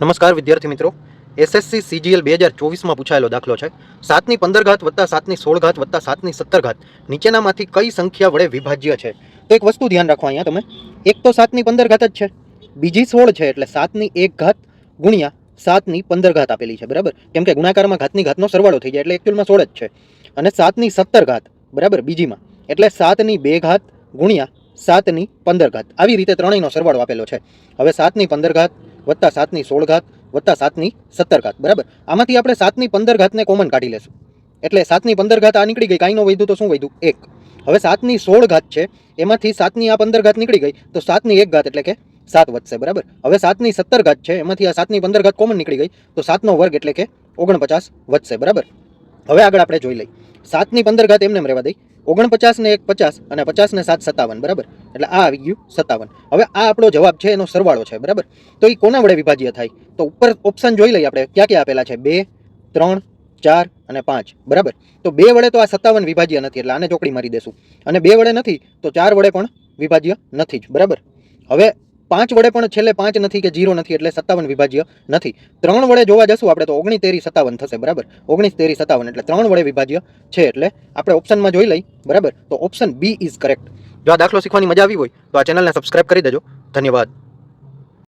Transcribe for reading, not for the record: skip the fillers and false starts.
નમસ્કાર વિદ્યાર્થી મિત્રો, એસએસસી સીજીએલ 2024માં પૂછાયેલો દાખલો છે 7 ની 15 ઘાત વત્તા 7 ની 16 ઘાત વત્તા 7 ની 17 ઘાત નીચેનામાંથી કઈ સંખ્યા વડે વિભાજ્ય છે? તો એક વસ્તુ ધ્યાન રાખો, અહીંયા તમે એક તો 7 ની 15 ઘાત જ છે, બીજી 16 છે એટલે 7 ની 1 ઘાત ગુણ્યા 7 ની 15 ઘાત આપેલી છે, બરાબર? કેમ કે ગુણાકારમાં ઘાતની ઘાતનો સરવાળો થઈ જાય એટલે એકચ્યુઅલમાં 16 જ છે. અને 7 ની 17 ઘાત, બરાબર, બીજીમાં એટલે 7 ની 2 ઘાત ગુણ્યા 7 ની 15 ઘાત, આવી રીતે ત્રણેયનો સરવાળો આપેલો છે. હવે 7 ની 15 ઘાત વત્તા 7 ની 16 ઘાત વત્તા 7 ની 17 ઘાત, બરાબર. આમાંથી આપણે 7 ની 15 ઘાતને કોમન કાઢી લેશું એટલે 7 ની 15 ઘાત આ નીકળી ગઈ, કાંઈ નો વધ્યું તો શું વધ્યું? 1. હવે 7 ની 16 ઘાત છે, એમાંથી 7 ની આ 15 ઘાત નીકળી ગઈ તો 7 ની 1 ઘાત એટલે કે 7 વધશે, બરાબર. હવે 7 ની 17 ઘાત છે, એમાંથી આ 7 ની 15 ઘાત કોમન નીકળી ગઈ તો 7 નો વર્ગ એટલે કે 49 વધશે, બરાબર. હવે આગળ આપણે જોઈ લઈએ 7 ની 15 ઘાત એમને એમ રહેવા દઈ, 49 ને 1 50 અને 50 ને 7 57, બરાબર. એટલે આ આવી ગયું 57. હવે આ આપણો જવાબ છે, એનો સરવાળો છે, બરાબર. તો એ કોના વડે વિભાજ્ય થાય? તો ઉપર ઓપ્શન જોઈ લઈએ આપણે, ક્યાં ક્યાં આપેલા છે? 2, 3, 4 અને 5, બરાબર. તો 2 વડે તો આ 57 વિભાજ્ય નથી એટલે આને ચોકડી મારી દેશું, અને 2 વડે નથી તો 4 વડે પણ વિભાજ્ય નથી જ, બરાબર. હવે 5 વડે પણ છેલ્લે 5 નથી કે 0 નથી એટલે 57 વિભાજ્ય નથી. 3 વડે જોવા જશું આપણે તો 19 તેરી 57 થશે, બરાબર. 19 તેરી 57 એટલે 3 વડે વિભાજ્ય છે, એટલે આપણે ઓપ્શનમાં જોઈ લઈ, બરાબર. તો ઓપ્શન બી ઇઝ કરેક્ટ. જો આ દાખલો શીખવાની મજા આવી હોય તો આ ચેનલને સબસ્ક્રાઇબ કરી દેજો. ધન્યવાદ.